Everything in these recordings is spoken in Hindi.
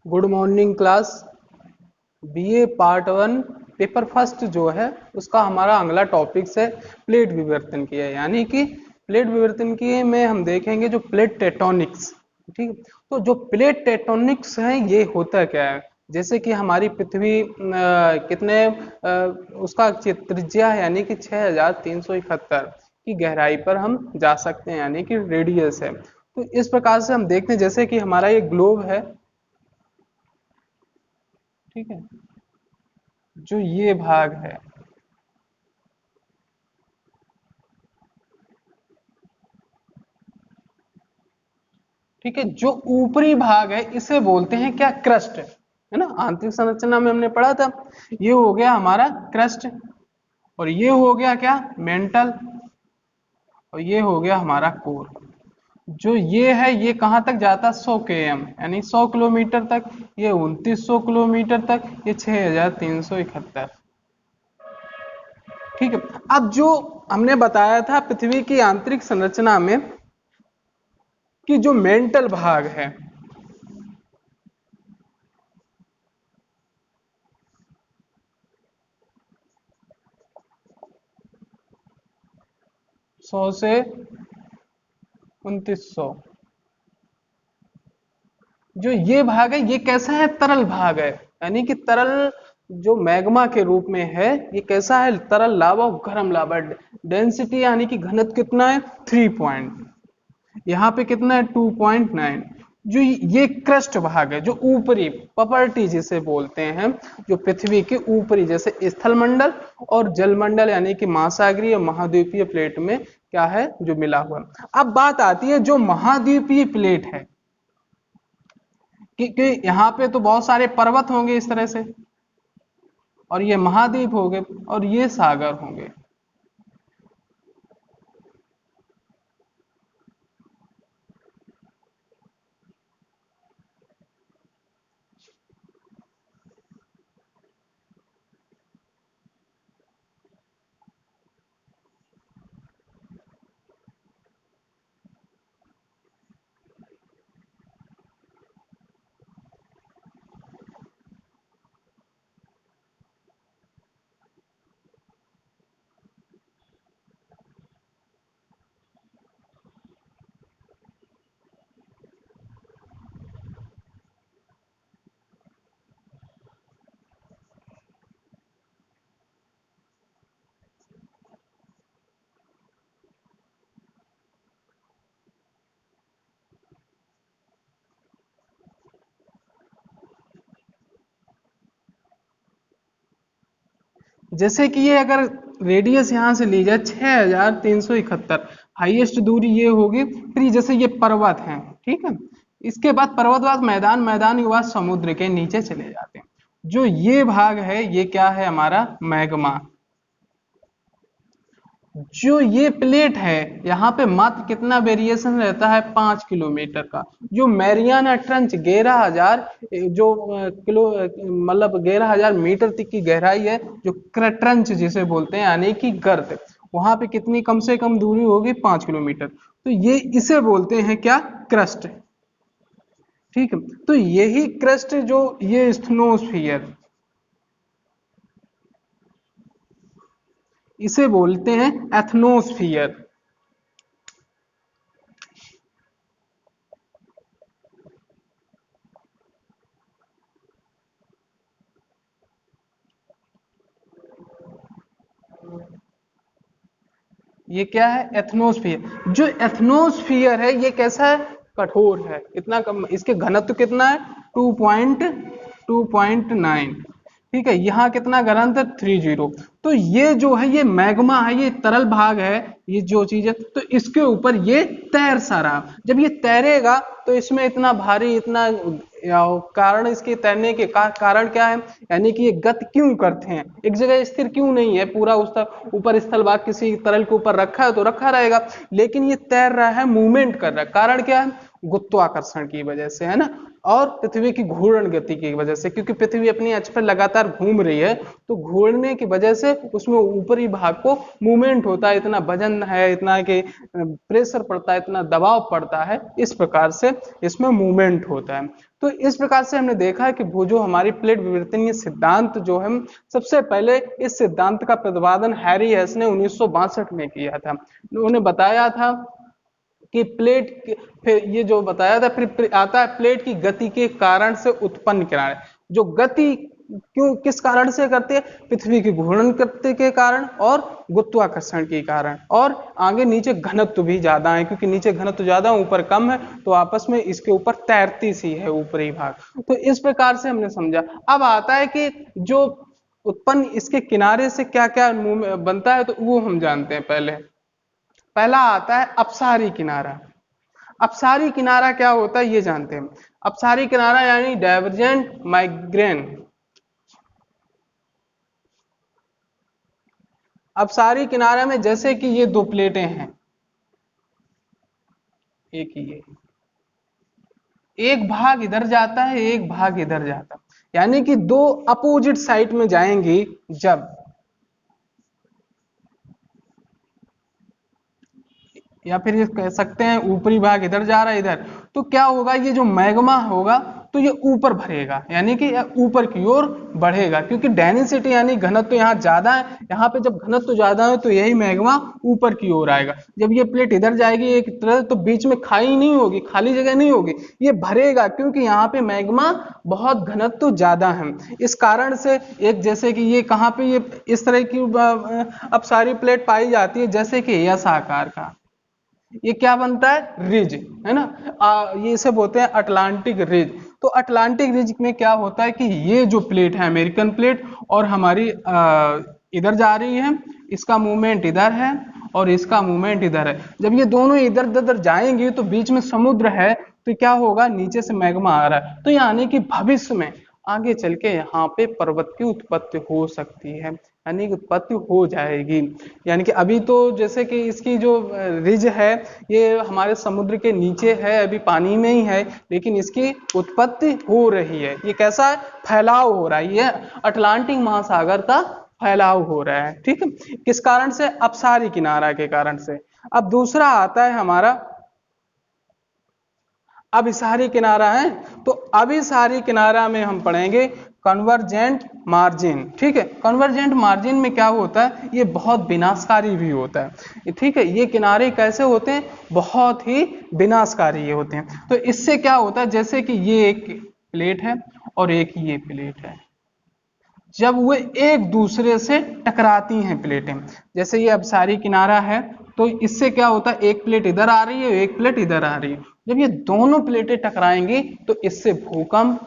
Good morning class. BA part one paper first जो है उसका हमारा अगला टॉपिक है प्लेट विवर्तन की है, यानी कि प्लेट विवर्तन की में हम देखेंगे जो प्लेट टेक्टोनिक्स। ठीक है, तो जो प्लेट टेक्टोनिक्स है ये होता क्या है। जैसे कि हमारी पृथ्वी कितने उसका त्रिज्या है यानी कि 6371 की गहराई पर हम जा सकते हैं, यानी कि रेडियस है। तो इस प्रकार से हम देखते हैं जैसे कि हमारा ये ग्लोब है। ठीक है, जो ये भाग है, ठीक है, जो ऊपरी भाग है इसे बोलते हैं क्या, क्रस्ट, है ना। आंतरिक संरचना में हमने पढ़ा था, ये हो गया हमारा क्रस्ट, और ये हो गया क्या, मेंटल, और ये हो गया हमारा कोर। जो ये है ये कहाँ तक जाता है, 100 km यानी 100 किलोमीटर तक, ये 2900 किलोमीटर तक, ये 6371। ठीक है, अब जो हमने बताया था पृथ्वी की आंतरिक संरचना में कि जो मेंटल भाग है, सौ से 2900, जो ये भाग है ये कैसा है, तरल भाग है, यानी कि तरल जो मैग्मा के रूप में है, ये कैसा है, तरल लावा और गर्म लावा। डेंसिटी यानी कि घनत्व कितना है, 3 पॉइंट, यहाँ पे कितना है, 2.9। जो ये क्रस्ट भाग है, जो ऊपरी प्रॉपर्टी जिसे बोलते हैं, जो पृथ्वी के ऊपरी जैसे स्थल मंडल और जल मंडल यानी कि महासागरीय महाद्वीपीय प्लेट में क्या है, जो मिला हुआ। अब बात आती है जो महाद्वीपीय प्लेट है कि यहाँ पे तो बहुत सारे पर्वत होंगे इस तरह से, और ये महाद्वीप होंगे, और ये सागर होंगे। जैसे कि ये अगर रेडियस यहाँ से ली जाए 6371, हाईएस्ट दूरी ये होगी। फिर जैसे ये पर्वत है, ठीक है, इसके बाद पर्वतवाद मैदान, मैदान के बाद समुद्र के नीचे चले जाते हैं। जो ये भाग है ये क्या है, हमारा मैग्मा। जो ये प्लेट है यहाँ पे मात्र कितना वेरिएशन रहता है, 5 किलोमीटर का। जो मैरियाना ट्रंच 11,000 जो किलो मतलब 11,000 मीटर तक की गहराई है, जो ट्रंच जिसे बोलते हैं यानी कि गर्त, वहां पे कितनी कम से कम दूरी होगी, 5 किलोमीटर। तो ये इसे बोलते हैं क्या, क्रस्ट। ठीक है, तो यही क्रस्ट जो ये स्थिनोस्फियर, इसे बोलते हैं एथनोस्फियर। ये क्या है, एथनोस्फियर। जो एथनोस्फियर है ये कैसा है, कठोर है, इतना कम, इसके घनत्व कितना है, 2.9। ठीक है, यहाँ कितना घनत्व, 30। तो ये जो है ये मैग्मा है, ये तरल भाग है, ये जो चीज है, तो इसके ऊपर ये तैर सा रहा। जब ये तैरेगा तो इसमें इतना भारी, इतना कारण इसके तैरने के कारण क्या है, यानी कि ये गति क्यों करते हैं, एक जगह स्थिर क्यों नहीं है, पूरा उस तक ऊपर स्थल भाग किसी तरल के ऊपर रखा है तो रखा रहेगा, लेकिन ये तैर रहा है, मूवमेंट कर रहा है। कारण क्या है, गुरुत्वाकर्षण की वजह से, है ना। और पृथ्वी की घूर्णन गति की वजह से, क्योंकि पृथ्वी अपनी अक्ष पर लगातार घूम रही है, तो घूमने की वजह से उसमें ऊपरी भाग को मूवमेंट होता है, इतना वजन है, इतना कि प्रेशर पड़ता है, इतना दबाव पड़ता है, इस प्रकार से इसमें मूवमेंट होता है। तो इस प्रकार से हमने देखा है कि वो जो हमारी प्लेट विवर्तनीय सिद्धांत जो है, सबसे पहले इस सिद्धांत का प्रतिपादन हैरी हेस ने 1962 में किया था। उन्होंने बताया था कि प्लेट, फिर ये जो बताया था, फिर आता है प्लेट की गति के कारण से उत्पन्न किनारे। जो गति क्यों किस कारण से करते हैं? पृथ्वी की घूर्णन करते के कारण और गुरुत्वाकर्षण के कारण, और आगे नीचे घनत्व भी ज्यादा है, क्योंकि नीचे घनत्व ज्यादा ऊपर कम है, तो आपस में इसके ऊपर तैरती सी है ऊपरी भाग। तो इस प्रकार से हमने समझा। अब आता है कि जो उत्पन्न इसके किनारे से क्या क्या बनता है, तो वो हम जानते हैं। पहला आता है अपसारी किनारा। अपसारी किनारा क्या होता है ये जानते हैं। अपसारी किनारा यानी डाइवर्जेंट माइग्रेन। अपसारी किनारा में जैसे कि ये दो प्लेटें हैं, एक ये, एक भाग इधर जाता है, एक भाग इधर जाता है, यानी कि दो अपोजिट साइड में जाएंगी जब, या फिर ये कह सकते हैं ऊपरी भाग इधर जा रहा है इधर, तो क्या होगा, ये जो मैग्मा होगा तो ये ऊपर भरेगा, यानी कि ऊपर की ओर बढ़ेगा, क्योंकि डेंसिटी यानी घनत्व तो यहाँ ज्यादा है। यहाँ पे जब घनत्व तो ज्यादा है तो यही मैग्मा ऊपर की ओर आएगा। जब ये प्लेट इधर जाएगी एक तरह, तो बीच में खाई नहीं होगी, खाली जगह नहीं होगी, ये भरेगा, क्योंकि यहाँ पे मैग्मा बहुत घनत्व ज्यादा है। इस कारण से एक, जैसे कि ये कहाँ पे ये इस तरह की अपसारी प्लेट पाई जाती है, जैसे कि यस आकार का, ये क्या बनता है, रिज, है ना। ये इसे बोलते हैं अटलांटिक रिज। तो अटलांटिक रिज में क्या होता है कि ये जो प्लेट है अमेरिकन प्लेट, और हमारी इधर जा रही है, इसका मूवमेंट इधर है और इसका मूवमेंट इधर है। जब ये दोनों इधर उधर जाएंगे तो बीच में समुद्र है, तो क्या होगा, नीचे से मैग्मा आ रहा है, तो यानी कि भविष्य में आगे चल के यहाँ पे पर्वत की उत्पत्ति हो सकती है, यानी कि उत्पत्ति हो जाएगी। यानी कि अभी तो जैसे कि इसकी जो रिज है ये हमारे समुद्र के नीचे है, अभी पानी में ही है, लेकिन इसकी उत्पत्ति हो रही है। ये कैसा है, फैलाव हो रहा है, ये अटलांटिक महासागर का फैलाव हो रहा है। ठीक है, किस कारण से, अपसारी किनारा के कारण से। अब दूसरा आता है हमारा अभिसारी किनारा है। तो अभिसारी किनारा में हम पढ़ेंगे कन्वर्जेंट मार्जिन। ठीक है, कन्वर्जेंट मार्जिन में क्या होता है, ये बहुत विनाशकारी भी होता है। ठीक है, ये किनारे कैसे होते हैं, बहुत ही विनाशकारी होते हैं। तो इससे क्या होता है, जैसे कि ये एक प्लेट है और एक ये प्लेट है, जब वो एक दूसरे से टकराती हैं प्लेटें, जैसे ये अभिसारी किनारा है, तो इससे क्या होता है, एक प्लेट इधर आ रही है, एक प्लेट इधर आ रही है, जब ये दोनों प्लेटें टकराएंगी तो इससे भूकंप,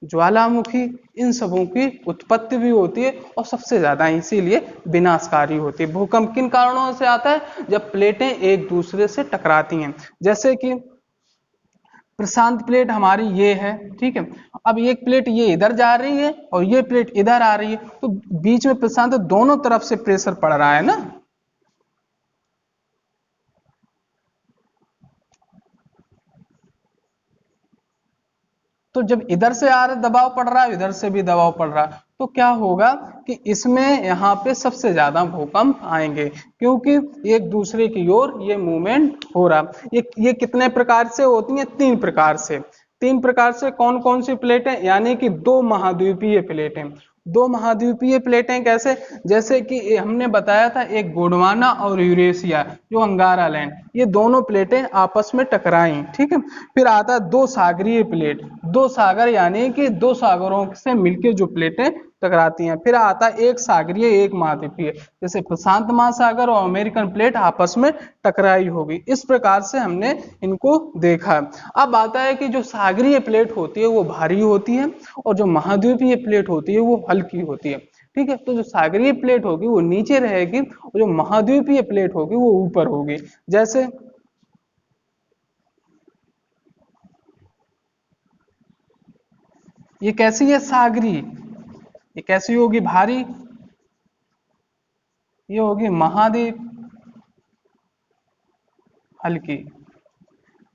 ज्वालामुखी, इन सबों की उत्पत्ति भी होती है, और सबसे ज्यादा इसीलिए विनाशकारी होती है। भूकंप किन कारणों से आता है, जब प्लेटें एक दूसरे से टकराती हैं। जैसे कि प्रशांत प्लेट हमारी ये है, ठीक है, अब एक प्लेट ये इधर जा रही है और ये प्लेट इधर आ रही है, तो बीच में प्रशांत दोनों तरफ से प्रेशर पड़ रहा है ना। तो जब इधर से आ रहा दबाव पड़ रहा है, इधर से भी दबाव पड़ रहा है, तो क्या होगा कि इसमें यहाँ पे सबसे ज्यादा भूकंप आएंगे, क्योंकि एक दूसरे की ओर ये मूवमेंट हो रहा। ये कितने प्रकार से होती है, तीन प्रकार से। तीन प्रकार से कौन कौन सी प्लेटें, यानी कि दो महाद्वीपीय प्लेटें। दो महाद्वीपीय प्लेटें कैसे, जैसे कि हमने बताया था एक गोंडवाना और यूरेशिया, जो अंगारा लैंड, ये दोनों प्लेटें आपस में टकराई। ठीक है, फिर आता है दो सागरीय प्लेट, दो सागर यानी कि दो सागरों से मिलकर जो प्लेटें टकराती हैं। फिर आता है एक सागरीय एक महाद्वीपीय, जैसे प्रशांत महासागर और अमेरिकन प्लेट आपस में टकराई होगी। इस प्रकार से हमने इनको देखा। अब आता है कि जो सागरीय प्लेट होती है वो भारी होती है, और जो महाद्वीपीय प्लेट होती है वो हल्की होती है। ठीक है, तो जो सागरीय प्लेट होगी वो नीचे रहेगी, और जो महाद्वीपीय प्लेट होगी वो ऊपर होगी। जैसे ये कैसी है, सागरी, ये कैसी होगी, भारी, ये होगी महाद्वीप, हल्की।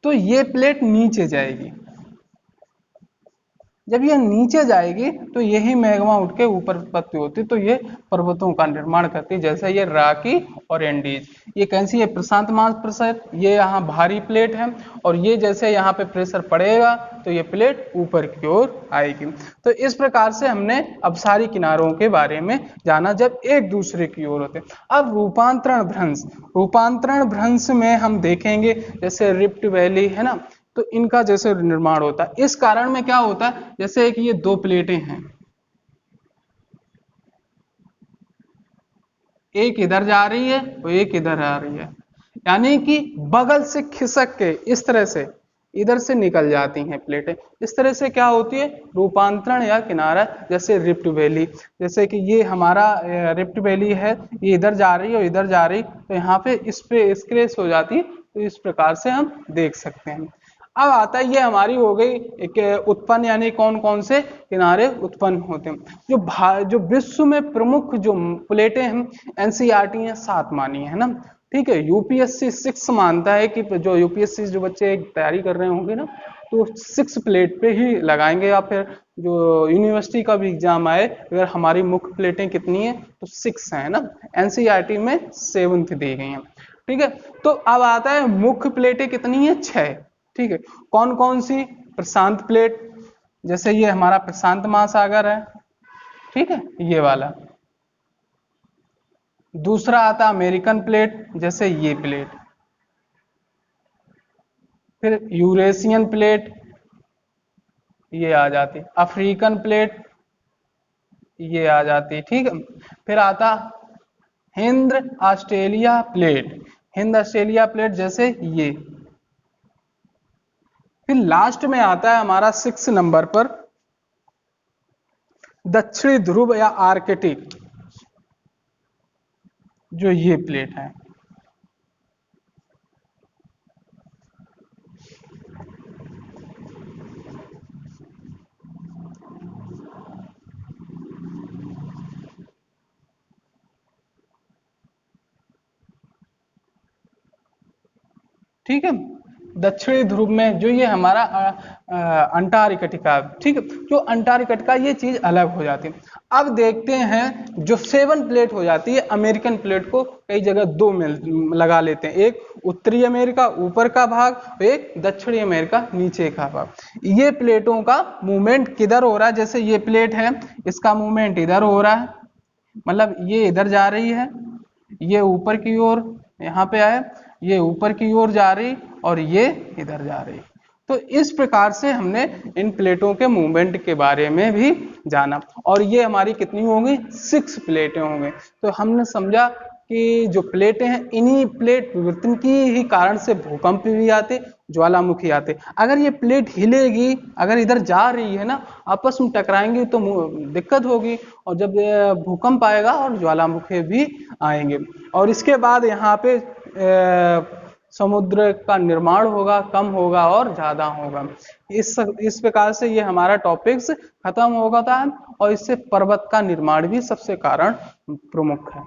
तो ये प्लेट नीचे जाएगी, जब ये नीचे जाएगी तो यही मैग्मा उठ के ऊपर उत्पत्ति होती, तो ये पर्वतों का निर्माण करती है, जैसे ये राकी और एंडीज। ये कैसी है? प्रशांत महासागर। ये यहाँ भारी प्लेट है, और ये जैसे यहाँ पे प्रेशर पड़ेगा तो ये प्लेट ऊपर की ओर आएगी। तो इस प्रकार से हमने अपसारी किनारों के बारे में जाना जब एक दूसरे की ओर होते। अब रूपांतरण भ्रंश, रूपांतरण भ्रंश में हम देखेंगे जैसे रिफ्ट वैली है ना, तो इनका जैसे निर्माण होता है। इस कारण में क्या होता है, जैसे कि ये दो प्लेटें हैं, एक इधर जा रही है और एक इधर आ रही है, यानी कि बगल से खिसक के इस तरह से इधर से निकल जाती हैं प्लेटें। इस तरह से क्या होती है? रूपांतरण या किनारा, जैसे रिफ्ट वैली। जैसे कि ये हमारा रिफ्ट वैली है, ये इधर जा रही है और इधर जा रही, तो यहाँ पे इस पे स्क्रैच हो जाती है, तो इस प्रकार से हम देख सकते हैं। अब आता है, ये हमारी हो गई एक उत्पन्न, यानी कौन कौन से किनारे उत्पन्न होते हैं। जो विश्व में प्रमुख जो प्लेटें हैं, एनसीईआरटी ने 7 मानी है ना, ठीक है। यूपीएससी 6 मानता है कि जो यूपीएससी जो बच्चे तैयारी कर रहे होंगे ना, तो 6 प्लेट पे ही लगाएंगे, या फिर जो यूनिवर्सिटी का भी एग्जाम आए, अगर हमारी मुख्य प्लेटें कितनी है तो 6 है ना, एनसीईआरटी में 7th दी गई है, ठीक है। तो अब आता है मुख्य प्लेटें कितनी है? 6, ठीक है। कौन कौन सी? प्रशांत प्लेट, जैसे ये हमारा प्रशांत महासागर है, ठीक है, ये वाला। दूसरा आता अमेरिकन प्लेट, जैसे ये प्लेट। फिर यूरेशियन प्लेट, ये आ जाती। अफ्रीकन प्लेट, ये आ जाती, ठीक है। फिर आता Hind Australia plate, Hind Australia plate जैसे ये। फिर लास्ट में आता है हमारा 6 नंबर पर दक्षिणी ध्रुव या आर्कटिक, जो ये प्लेट है। ठीक है, दक्षिणी ध्रुव में जो ये हमारा अंटार्कटिका, ठीक है, जो अंटार्कटिका ये चीज अलग हो जाती है। अब देखते हैं जो 7 प्लेट हो जाती है, अमेरिकन प्लेट को कई जगह 2 में लगा लेते हैं, एक उत्तरी अमेरिका ऊपर का भाग, एक दक्षिणी अमेरिका नीचे का भाग। ये प्लेटों का मूवमेंट किधर हो रहा है? जैसे ये प्लेट है, इसका मूवमेंट इधर हो रहा है, मतलब ये इधर जा रही है, ये ऊपर की ओर यहाँ पे आए, ये ऊपर की ओर जा रही और ये इधर जा रही। तो इस प्रकार से हमने इन प्लेटों के मूवमेंट के बारे में भी जाना, और ये हमारी कितनी होंगी? 6 प्लेटें होंगी। तो हमने समझा कि जो प्लेटें हैं, इन्हीं प्लेट विवर्तन की ही कारण से भूकंप भी आते, ज्वालामुखी आते। अगर ये प्लेट हिलेगी, अगर इधर जा रही है ना, आपस में टकराएंगे तो दिक्कत होगी, और जब भूकंप आएगा और ज्वालामुखी भी आएंगे, और इसके बाद यहाँ पे समुद्र का निर्माण होगा, कम होगा और ज्यादा होगा। इस प्रकार से ये हमारा टॉपिक्स खत्म होगा था, और इससे पर्वत का निर्माण भी सबसे कारण प्रमुख है।